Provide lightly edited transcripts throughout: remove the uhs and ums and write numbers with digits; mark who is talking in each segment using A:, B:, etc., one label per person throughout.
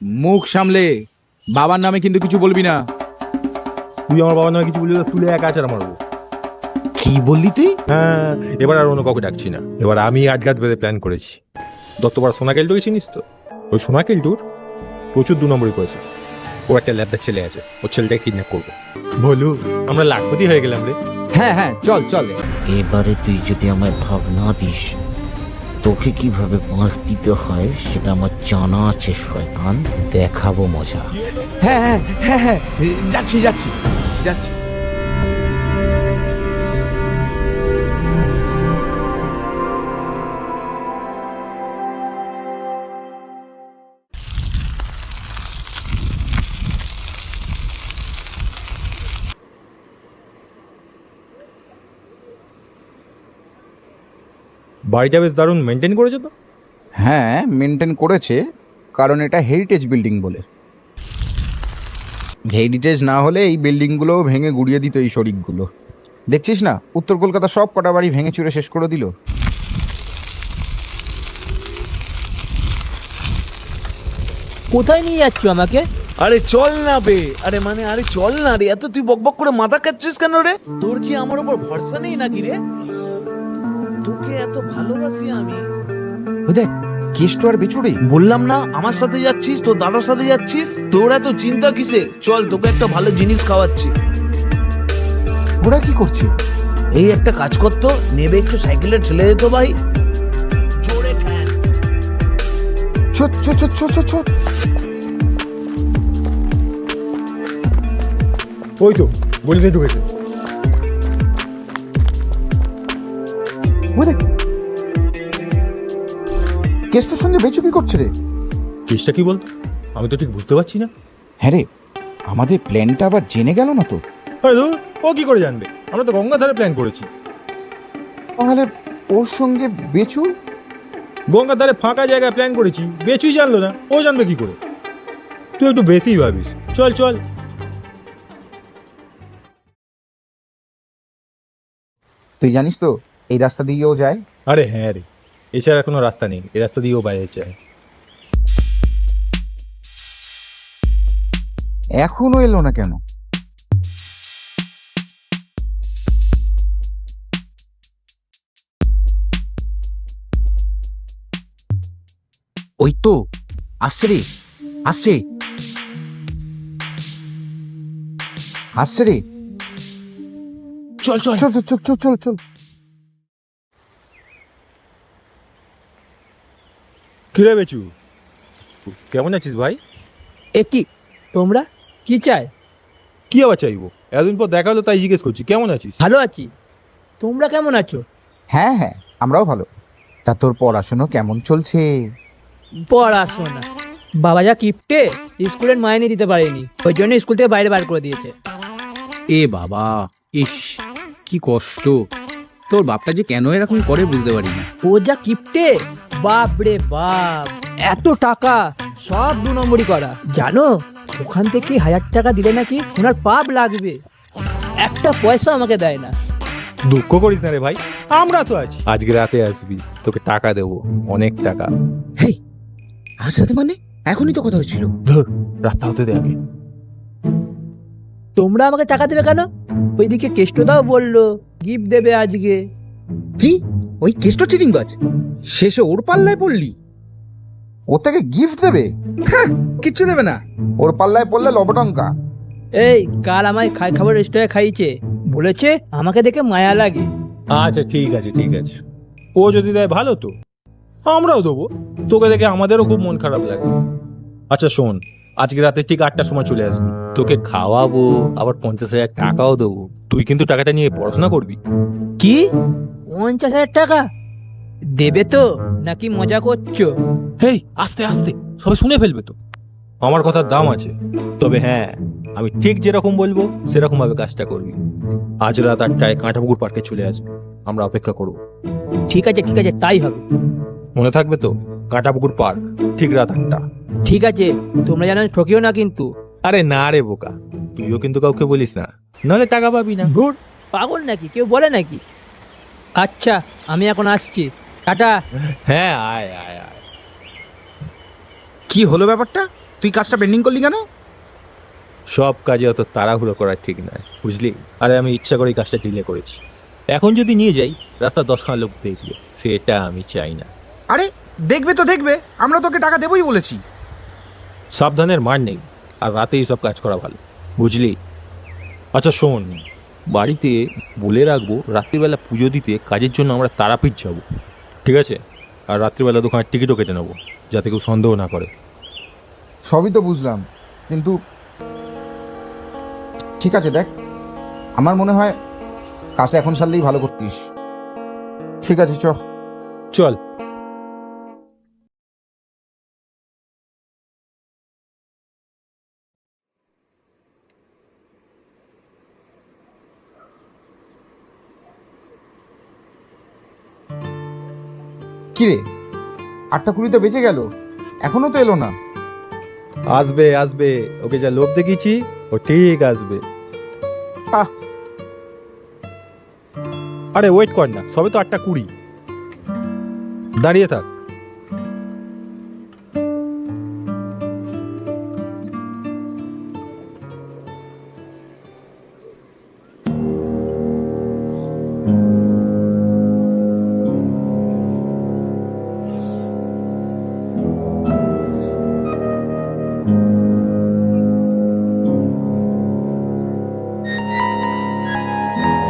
A: মুখ সামলে, বাবার নামে কিন্তু কিছু বলবি না।
B: তুই আমার বাবার নামে কিছু বললি তো তুলে একা আচার মারবো।
A: কি বললি তুই?
B: হ্যাঁ, এবার আর অন্য কাউকে ডাকছি না। এবার আমি আজগাত বেঁধে প্ল্যান করেছি। দত্তপাড়া সোনা কেলটুকে চিনিস তো? ওই সোনা কেলটুর প্রচুর 2 নম্বরই করেছে। ও একটা ল্যাবদার ছেলে আছে, ওর ছেলেটাকে কিডন্যাপ করবো। বলু আমরা লাখপতি হয়ে গেলাম রে।
A: হ্যাঁ হ্যাঁ, চল চল।
C: এবারে তুই যদি আমায় ভাগ না দিস, তোকে কিভাবে বাঁশ দিতে হয় সেটা আমার জানা আছে শয়তান। দেখাবো মজা।
A: হ্যাঁ হ্যাঁ হ্যাঁ হ্যাঁ, যাচ্ছি যাচ্ছি যাচ্ছি।
B: বাড়িটা বেশ দারুণ মেনটেন করেছে তো।
A: হ্যাঁ, মেনটেন করেছে, কারণ এটা হেরিটেজ বিল্ডিং বলে। হেরিটেজ না হলে এই বিল্ডিংগুলো ভেঙে গুড়িয়ে দিত এই শরিকগুলো। দেখছিস না, উত্তর কলকাতা সব কটা বাড়ি ভেঙে চুরে শেষ করে দিল।
D: কোথায় নিয়ে যাচ্ছ আমাকে?
E: আরে চল না বে, আরে চল না রে, এত তুই বকবক করে মাথা কাচ্ছিস কেন রে? তোর কি আমার উপর ভরসা নেই নাকি রে? তোকে এত ভালোবাসি আমি।
A: ওই দেখ, কেষ্ট আর বেচুড়ে।
E: বললাম না আমার সাথে যাচ্ছিস, তোর দাদার সাথে যাচ্ছিস, তোর এত চিন্তা কিসে? চল তোকে একটা ভালো জিনিস খাওয়াচ্ছি।
A: ওরা কি করছে?
E: এই একটা কাজ করতো, নেবে একটু সাইকেলে ঠেলে দিত ভাই, জোরে ঠ্যান।
A: ছোট ছোট ছোট ছোট ছোট।
B: ওই তো গলিতে ঢুকেছে।
A: ওই দেখ, কেষ্টের সঙ্গে বেচু কি করছে রে?
B: কেসটা কি বলতো? আমি তো ঠিক বুঝতে পারছি না।
A: হ্যাঁ রে, আমাদের প্ল্যানটা আবার জেনে গেল না তো?
B: আরে ধুর, ও কি করে জানবে? আমরা তো গঙ্গাধারে প্ল্যান করেছি।
A: তাহলে ওর সঙ্গে বেচু?
B: গঙ্গার ধারে ফাঁকা জায়গায় প্ল্যান করেছি, বেচুই জানলো না, ও জানবে কি করে? তুই একটু বেশিই ভাবিস। চল চল।
A: তুই জানিস তো এই রাস্তা দিয়েও যায়।
B: আরে হ্যাঁ রে, এছাড়া কোনো রাস্তা নেই, এই রাস্তা দিয়েও বাইরে যায়।
A: এখনো এলো না কেন? ওই তো আসছে রে, আসছে আসছে রে।
E: চল চল।
A: চল চল চল চল চল।
B: কিরে বেচু, কেমন আছিস ভাই?
D: এ কি, তোমরা কি চাই?
B: কি আবার চাইবো? এতদিন পর দেখা হলো তাই জিজ্ঞেস করছি, কেমন আছিস?
D: ভালো আছি, তোমরা কেমন আছো?
A: হ্যাঁ হ্যাঁ, আমরাও ভালো। তা তোর পড়াশুনো কেমন চলছে?
D: পড়াশোনা, বাবা যা কিপটে, স্কুলের মাইনে দিতে পারেনি, ওই জন্য স্কুল থেকে বাইরে বার করে দিয়েছে।
F: এ বাবা, ইস কি কষ্ট। তোর বাপটা যে কেন এরকম করে বুঝতে পারি না।
D: ও যা কিপটে, বাপ রে বাপ, এত টাকা সব 2 নম্বরই করা। জানো, ওখান থেকে 1000 টাকা দিলে নাকি ওনার পাপ লাগবে। একটা পয়সা আমাকে দেয় না।
B: দুঃখ করিস না রে ভাই, আমরা তো আছি। আজকে রাতে আসবি, তোকে টাকা দেবো, অনেক টাকা।
A: হেই, আর সাথে মানে এখনই তো কথা হচ্ছিল।
B: ধর, রাতটা হতে দে আগে।
D: তোমরা আমাকে টাকা দেবে কেন? ওইদিকে কেষ্টদাও বললো গিফট দেবে আজকে।
A: কি? ওই কেষ্ট চিটিংবাজ, শেষে ওর পাল্লায় পড়লি? ও থেকে গিফট দেবে? হ্যাঁ, কিচ্ছু দেবে না। ওর পাল্লায় পড়লে লবটঙ্কা।
D: এই কাল আমায় খাবার রেস্টুরেন্টে খাইয়েছে, বলেছে আমাকে দেখে মায়া লাগে।
B: আচ্ছা ঠিক আছে ঠিক আছে, ও যদি দেয় ভালো তো, আমরাও দেবো। তোকে দেখে আমাদেরও খুব মন খারাপ লাগে। আচ্ছা শোন, আজকে রাতে ঠিক 8টার সময় চলে আসবি, তোকে খাওয়াবো, আবার 50,000 টাকাও দেবো। তুই কিন্তু টাকাটা নিয়ে পড়াশোনা করবি।
D: কি 50,000 টাকা দেবে তো, নাকি মজা করছো?
B: হেই আস্তে আস্তে, সবাই শুনে ফেলবে তো। আমার কথার দাম আছে, তবে হ্যাঁ, আমি ঠিক যেরকম বলবো সেরকম ভাবে কাজটা করবি। আজ রাত 8টায় কাঁটাপুকুর পার্কে চলে আসবি, আমরা অপেক্ষা করবো।
D: ঠিক আছে ঠিক আছে, তাই হবে।
B: মনে থাকবে তো, কাঁটাপুকুর পার্ক, ঠিক রাত 8টা।
D: ঠিক আছে, তোমরা জানো ঠকিও না কিন্তু।
B: আরে না রে বোকা, তুইও কিন্তু কাউকে বলিস না, নাহলে টাকা পাবি না।
D: ধুর, পাগল নাকি, কেউ বলে নাকি? আচ্ছা, আমি এখন আসছি, টাটা।
B: হ্যাঁ আয় আয় আয়।
A: কি হলো ব্যাপারটা? তুই কাজটা পেন্ডিং করলি কেন?
B: সব কাজে অত তাড়াহুড়ো করা ঠিক নয়, বুঝলি? আরে আমি ইচ্ছা করে এই কাজটা ডিলে করেছি। এখন যদি নিয়ে যাই, রাস্তা 10খানা লোক দেখবে, সেটা আমি চাই না।
A: আরে দেখবে তো দেখবে, আমরা তোকে টাকা দেবই বলেছি।
B: সাবধানের মার নেই, আর রাতেই সব কাজ করা ভালো, বুঝলি? আচ্ছা শোন, বাড়িতে বলে রাখবো রাত্রিবেলা পুজো দিতে কাজের জন্য আমরা তারাপীঠ যাব, ঠিক আছে? আর রাত্রিবেলা দোকানের টিকিটও কেটে নেবো, যাতে কেউ সন্দেহ না করে।
A: সবই তো বুঝলাম, কিন্তু ঠিক আছে দেখ, আমার মনে হয় কাজটা এখন সারলেই ভালো করতিস। ঠিক আছে চ।
B: চল।
A: কিরে, 8:20 বেজে গেল, এখনো তো এলো না।
B: আসবে আসবে, ওকে যা লোভ দেখিয়েছি ও ঠিক আসবে।
A: আহ।
B: আরে ওয়েট কর না, সবে তো 8:20, দাঁড়িয়ে থাক।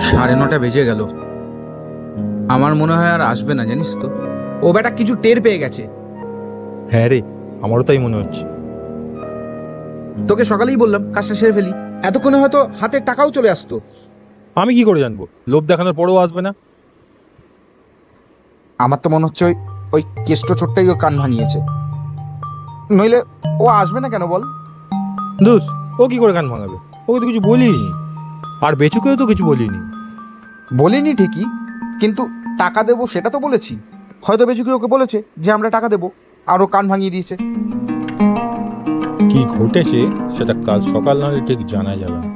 A: সাড়ে 9টা বেজে গেল, আমার মনে হয় আর আসবে না, জানিস তো। ও বেটা কিছু টের পেয়ে গেছে।
B: হ্যাঁ রে, আমারও তাই মনে হচ্ছে।
A: তোকে সকালেই বললাম কাজটা সেরে ফেলি, এতক্ষণে হয়তো হাতের টাকাও চলে আসতো।
B: আমি কি করে জানবো? লোভ দেখানোর পরেও আসবে না।
A: আমার তো মনে হচ্ছে ওই ওই কেষ্ট চোরটাই ওর কান ভাঙিয়েছে, নইলে ও আসবে না কেন বল?
B: দোষ, ও কি করে কান ভাঙাবে? ওকে তো কিছু বলিনি, আর বেচুকেও তো কিছু বলিনি।
A: বলিনি ঠিকই, কিন্তু টাকা দেবো সেটা তো বলেছি। হয়তো বেচুকি ওকে বলেছে যে আমরা টাকা দেবো, আর ও কান ভাঙিয়ে দিয়েছে।
B: কি ঘটেছে সেটা কাল সকাল না হলে ঠিক জানা যাবে না।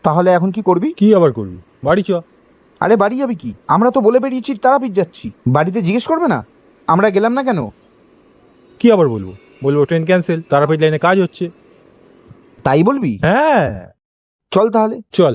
A: তাহলে এখন কি করবি?
B: কি আবার করবি? বাড়ি চ।
A: আরে বাড়ি যাবি কি? আমরা তো বলে বেরিয়েছি তারাপীঠ যাচ্ছি, বাড়িতে জিজ্ঞেস করবে না আমরা গেলাম না কেন?
B: কি আবার বলবো? বলবো ট্রেন ক্যান্সেল, তারাপীঠ লাইনে কাজ হচ্ছে।
A: তাই বলবি?
B: হ্যাঁ,
A: চল তাহলে।
B: চল।